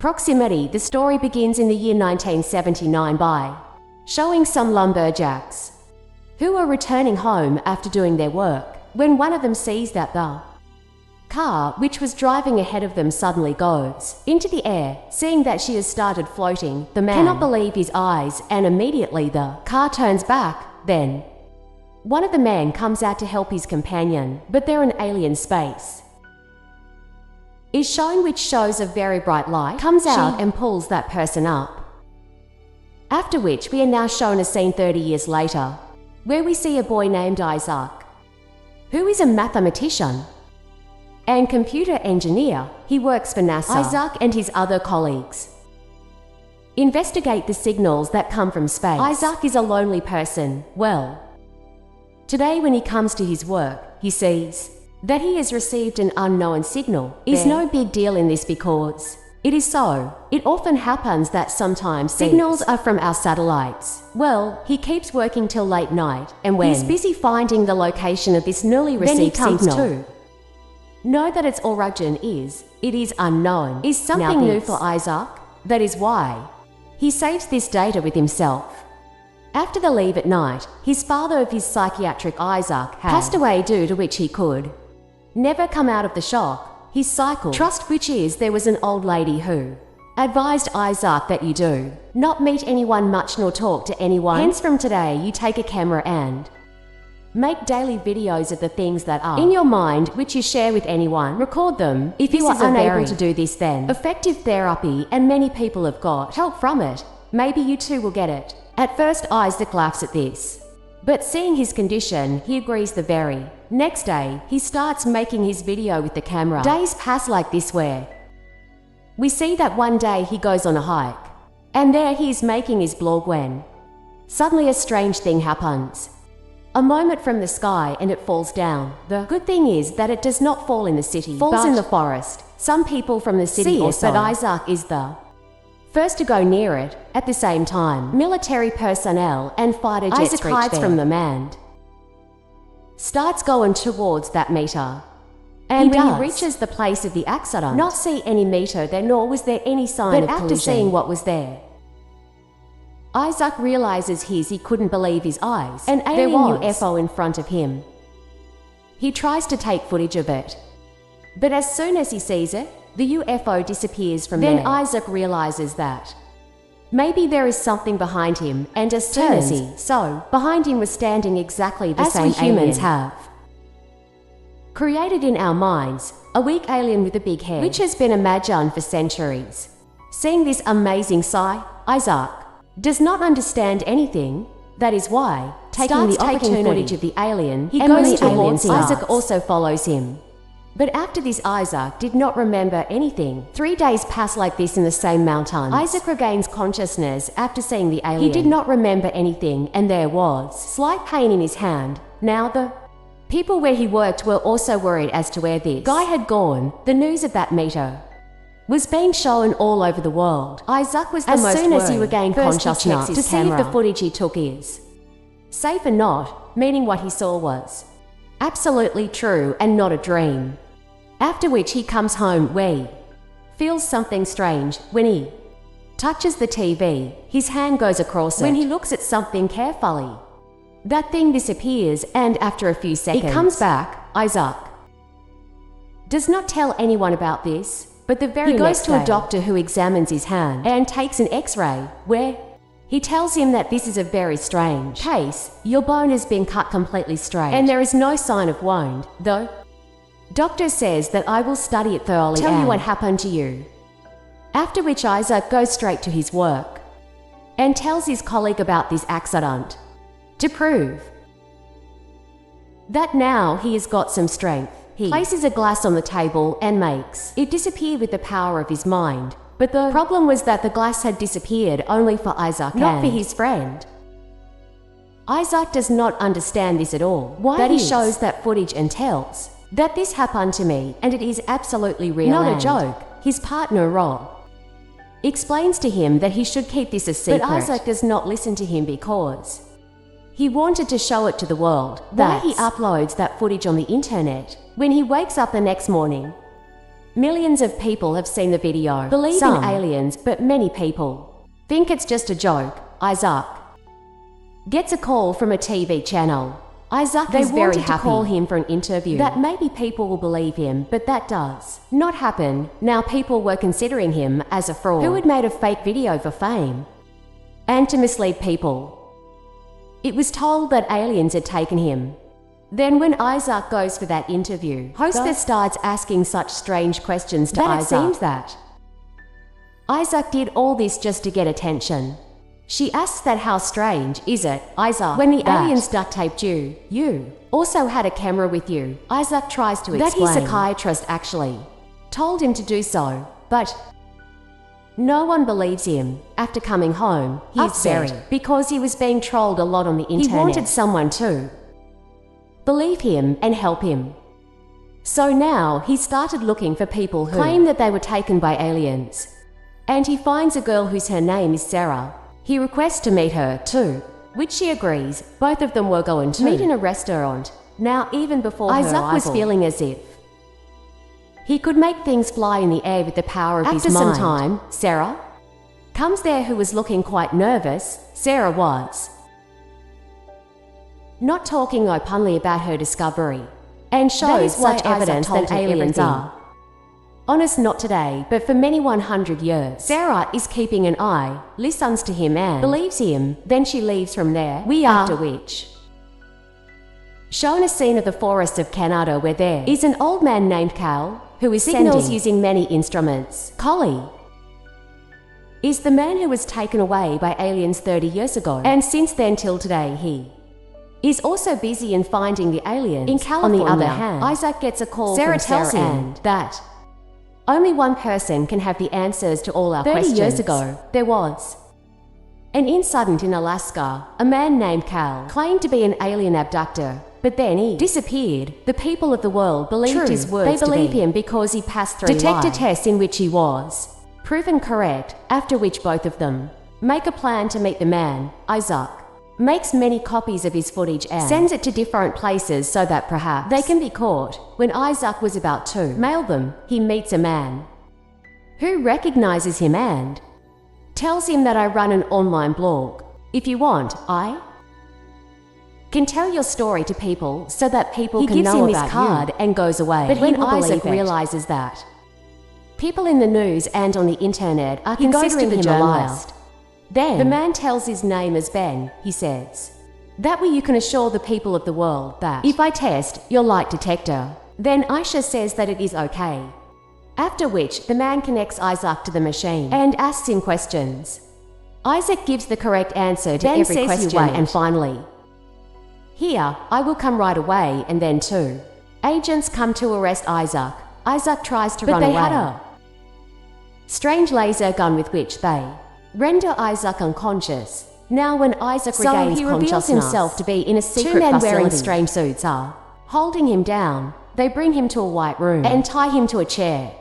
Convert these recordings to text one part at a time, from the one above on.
Proximity. The story begins in the year 1979 by showing some lumberjacks who are returning home after doing their work, when one of them sees that the car, which was driving ahead of them, suddenly goes into the air. Seeing that she has started floating, the man cannot believe his eyes, and immediately the car turns back. Then one of the men comes out to help his companion, but they're in alien space is shown, which shows a very bright light comes out and pulls that person up. After which we are now shown a scene 30 years later, where we see a boy named Isaac, who is a mathematician and computer engineer. He works for NASA. Isaac and his other colleagues investigate the signals that come from space. Isaac is a lonely person. Well, today when he comes to his work, he sees that he has received an unknown signal. Is no big deal in this because it is so. It often happens that sometimes signals are from our satellites. Well, he keeps working till late night, and when he's busy finding the location of this newly received signal, know that its origin is unknown, is something new for Isaac. That is why he saves this data with himself. After the leave at night, his father of his psychiatric Isaac had passed away, due to which he could never come out of the shock. His cycle trust, which is there was an old lady who advised Isaac that you do not meet anyone much nor talk to anyone. Hence from today you take a camera and make daily videos of the things that are in your mind, which you share with anyone. Record them. If you are unable to do this, then effective therapy, and many people have got help from it. Maybe you too will get it. At first Isaac laughs at this, but seeing his condition, he agrees. The very next day, he starts making his video with the camera. Days pass like this, where we see that one day he goes on a hike, and there he is making his blog when suddenly a strange thing happens. A moment from the sky and it falls down. The good thing is that it does not fall in the city, falls in the forest. Some people from the city also, but Isaac is the first to go near it. At the same time, military personnel and fighter jets Isaac hides from them and starts going towards that meter. And when he reaches the place of the accident, not see any meter there, nor was there any sign of collision. But after seeing what was there, Isaac realizes he couldn't believe his eyes. An alien UFO in front of him. He tries to take footage of it, but as soon as he sees it, the UFO disappears from there. Then Isaac realizes that maybe there is something behind him, and as soon as he saw, behind him was standing exactly the same we humans have created in our minds, a weak alien with a big head, which has been imagined for centuries. Seeing this amazing sight, Isaac does not understand anything. That is why, taking footage of the alien, he goes towards him. Isaac also follows him. But after this, Isaac did not remember anything. 3 days pass like this in the same mountains. Isaac regains consciousness after seeing the alien. He did not remember anything, and there was slight pain in his hand. Now the people where he worked were also worried as to where this guy had gone. The news of that meter was being shown all over the world. Isaac was the most worried. As soon as he regained consciousness to see if the footage he took is safe or not, meaning what he saw was absolutely true and not a dream. After which he comes home, where he feels something strange. When he touches the TV, his hand goes across it. When he looks at something carefully, that thing disappears, and after a few seconds, he comes back. Isaac does not tell anyone about this, but the very next day, he goes to a doctor who examines his hand and takes an X-ray, where he tells him that this is a very strange case. Your bone has been cut completely straight, and there is no sign of wound, though. Doctor says that I will study it thoroughly, tell you what happened to you. After which Isaac goes straight to his work and tells his colleague about this accident to prove that now he has got some strength. He places a glass on the table and makes it disappear with the power of his mind. But the problem was that the glass had disappeared only for Isaac, not for his friend. Isaac does not understand this at all. That he shows that footage and tells that this happened to me, and it is absolutely real, not a joke. His partner, Rob, explains to him that he should keep this a secret. But Isaac does not listen to him because he wanted to show it to the world. Why he uploads that footage on the internet. When he wakes up the next morning, Millions of people have seen the video, believe in aliens, but many people think it's just a joke. Isaac gets a call from a TV channel. Isaac is very happy to call him for an interview, that maybe people will believe him, but that does not happen. Now people were considering him as a fraud who had made a fake video for fame and to mislead people. It was told that aliens had taken him. Then when Isaac goes for that interview, hostess starts asking such strange questions to Isaac. It seems that Isaac did all this just to get attention. She asks that how strange is it, Isaac, when the aliens duct taped you, you also had a camera with you. Isaac tries to explain that his psychiatrist actually told him to do so, but no one believes him. After coming home, he's very because he was being trolled a lot on the internet. He wanted someone to believe him and help him. So now he started looking for people who claim that they were taken by aliens. And he finds a girl whose her name is Sarah. He requests to meet her too, which she agrees. Both of them were going to meet in a restaurant. Now even before Isaac was feeling as if he could make things fly in the air with the power of his mind. After some time, Sarah comes there, who was looking quite nervous. Sarah was not talking openly about her discovery, and shows such evidence that aliens are honest, not today, but for many 100 years. Sarah is keeping an eye, listens to him and believes him. Then she leaves from there. After which shown a scene of the forests of Canada where there is an old man named Cal who is signals using many instruments. Collie is the man who was taken away by aliens 30 years ago, and since then till today he is also busy in finding the aliens. In California, on the other hand, Isaac gets a call from Sarah and that only one person can have the answers to all our questions. 30 years ago, there was an incident in Alaska. A man named Cal claimed to be an alien abductor, but then he disappeared. The people of the world believed his words. They believe him because he passed through detector tests in which he was proven correct, after which both of them make a plan to meet the man. Isaac makes many copies of his footage and sends it to different places so that perhaps they can be caught. When Isaac was about to mail them, he meets a man who recognizes him and tells him that I run an online blog. If you want, I can tell your story to people so that people can know about you. He gives him his card and goes away. But when Isaac realizes that people in the news and on the internet are considering him a journalist, then the man tells his name as Ben. He says, that way you can assure the people of the world that if I test your lie detector, then Aisha says that it is okay. After which, the man connects Isaac to the machine and asks him questions. Isaac gives the correct answer to every question, and finally, here, I will come right away, and then two agents come to arrest Isaac. Isaac tries to run away, but they had a strange laser gun with which they render Isaac unconscious. Now when Isaac regains he reveals himself to be in a secret facility. Two men wearing strange suits are holding him down. They bring him to a white room and tie him to a chair.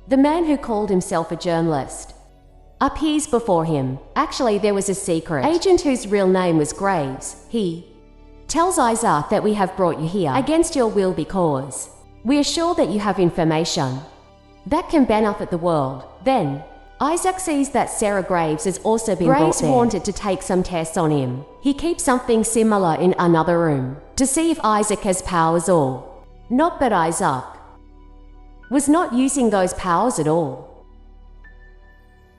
The man who called himself a journalist appears before him. Actually, there was a secret agent whose real name was Graves. He tells Isaac that we have brought you here against your will because we are sure that you have information that can benefit the world. Then Isaac sees that Sarah Graves has also been brought there. Wanted to take some tests on him. He keeps something similar in another room to see if Isaac has powers or not, but Isaac was not using those powers at all.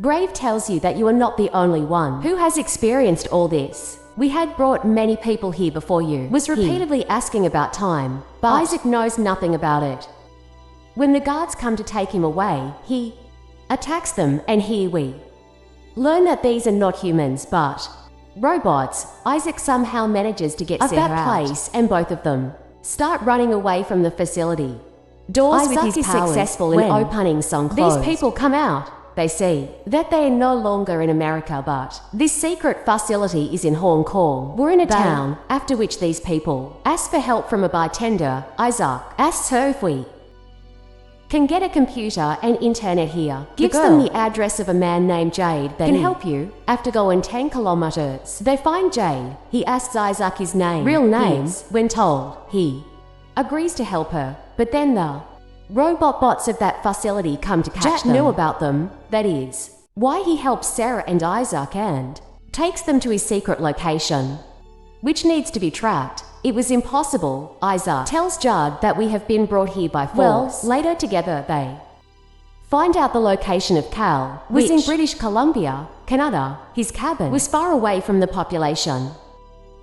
Grave tells you that you are not the only one who has experienced all this. We had brought many people here before you. Was repeatedly asking about time, but Isaac knows nothing about it. When the guards come to take him away, he attacks them, and here we learn that these are not humans but robots. Isaac somehow manages to get Sarah that place, and both of them start running away from the facility. Doors with his powers successful in opening some closed. These people come out. They see that they are no longer in America, but this secret facility is in Hong Kong. We're in a town, after which these people ask for help from a bartender. Isaac asks her if we can get a computer and internet here. Gives them the address of a man named Jade that can help you. After going 10 kilometers, they find Jade. He asks Isaac his name, real name. When told, he agrees to help her. But then the Robot bots of that facility come to catch them. Jack knew about them, that is, why he helps Sarah and Isaac and takes them to his secret location, which needs to be tracked. It was impossible, Isaac tells Judd, that we have been brought here by force. Well, later together they find out the location of Cal was in British Columbia, Canada. His cabin was far away from the population.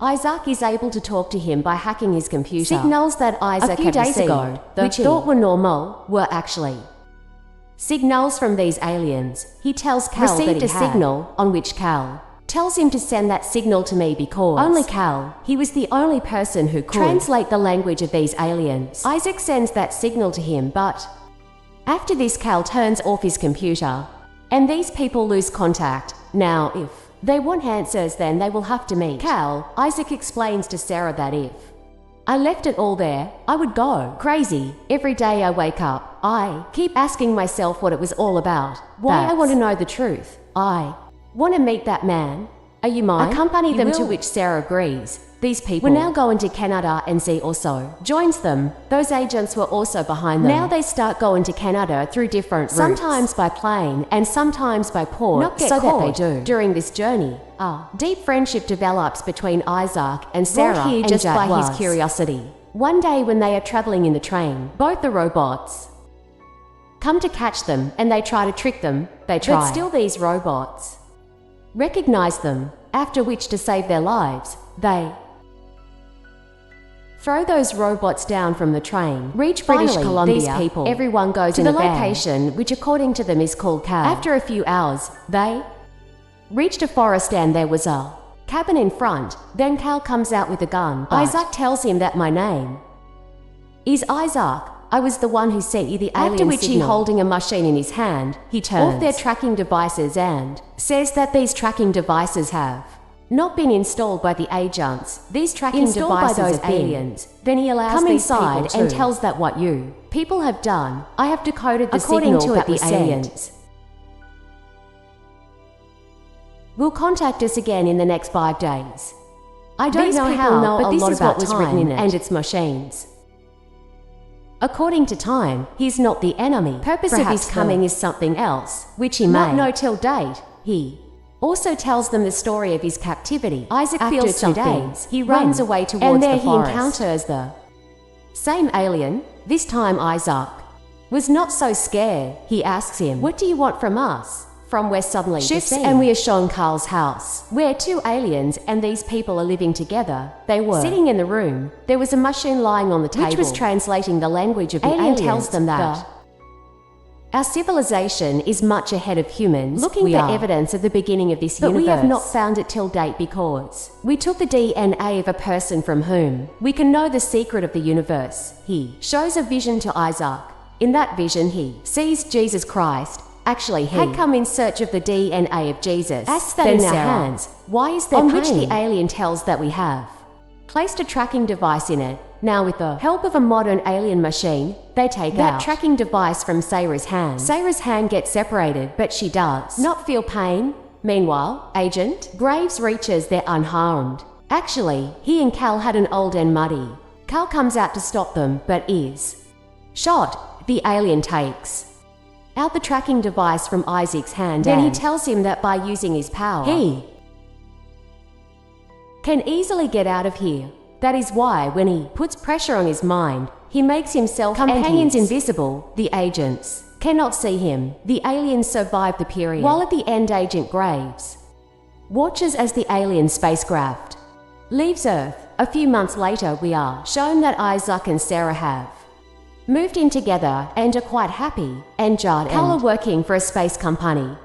Isaac is able to talk to him by hacking his computer. Signals that Isaac had received, which he thought were normal, were actually signals from these aliens. He tells Cal that he had a signal, on which Cal tells him to send that signal to me because only Cal, he was the only person who could translate the language of these aliens. Isaac sends that signal to him, but after this Cal turns off his computer, and these people lose contact. Now, if they want answers, then they will have to meet Cal. Isaac explains to Sarah that if I left it all there, I would go crazy. Every day I wake up, I keep asking myself what it was all about. Why I want to know the truth. I want to meet that man. Are you mine? Accompany them, to which Sarah agrees. These people were now going to Canada, and Z also joins them. Those agents were also behind them. Now they start going to Canada through different routes, sometimes by plane and sometimes by port, so that they do. During this journey, a deep friendship develops between Isaac and Sarah, here just by his curiosity. One day when they are traveling in the train, both the robots come to catch them, and they try to trick them. They try, but still these robots recognize them, after which, to save their lives, they throw those robots down from the train. Reach British Columbia. These people, everyone goes to the location, which according to them is called Cal. After a few hours, they reached a forest, and there was a cabin in front. Then Cal comes out with a gun. Isaac tells him that my name is Isaac. I was the one who sent you the alien signal. After which he, holding a machine in his hand, he turns off their tracking devices and says that these tracking devices have not been installed by the agents. These tracking devices by those aliens. Then he allows come inside and tells that what you people have done, I have decoded the according signal to that the aliens will contact us again in the next 5 days. I don't know how, but this is what was written in it and its machines. According to time, he's not the enemy. Purpose of his coming is something else, which he may not know till date. He also tells them the story of his captivity. Isaac feels something. He runs away towards and there the forest. He encounters the same alien. This time Isaac was not so scared. He asks him, "What do you want from us?" From where suddenly shifts and we are shown Carl's house, where 2 aliens and these people are living together. They were sitting in the room. There was a machine lying on the table, which was translating the language of the aliens. Tells them that our civilization is much ahead of humans. Looking for evidence of the beginning of this universe. But we have not found it till date because we took the DNA of a person from whom we can know the secret of the universe. He shows a vision to Isaac. In that vision he sees Jesus Christ. Actually, he had come in search of the DNA of Jesus. Asks that in our hands. Why is there pain? On which the alien tells that we have placed a tracking device in it. Now with the help of a modern alien machine, they take that tracking device from Sarah's hand. Sarah's hand gets separated, but she does not feel pain. Meanwhile, Agent Graves reaches there unharmed. Actually, he and Cal had an old and muddy. Cal comes out to stop them, but is shot. The alien takes out the tracking device from Isaac's hand. Then he tells him that by using his power, he can easily get out of here. That is why when he puts pressure on his mind, he makes himself companions invisible. The agents cannot see him. The aliens survive the period. While at the end, Agent Graves watches as the alien spacecraft leaves Earth. A few months later, we are shown that Isaac and Sarah have moved in together and are quite happy, and Judd and Cal are working for a space company,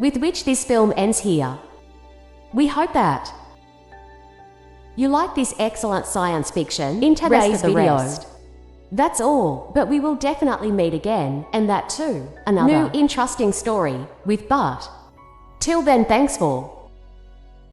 with which this film ends here. We hope that you like this excellent science fiction in today's video. That's all, but we will definitely meet again, and that too, another new interesting story with Bart. Till then, thanks for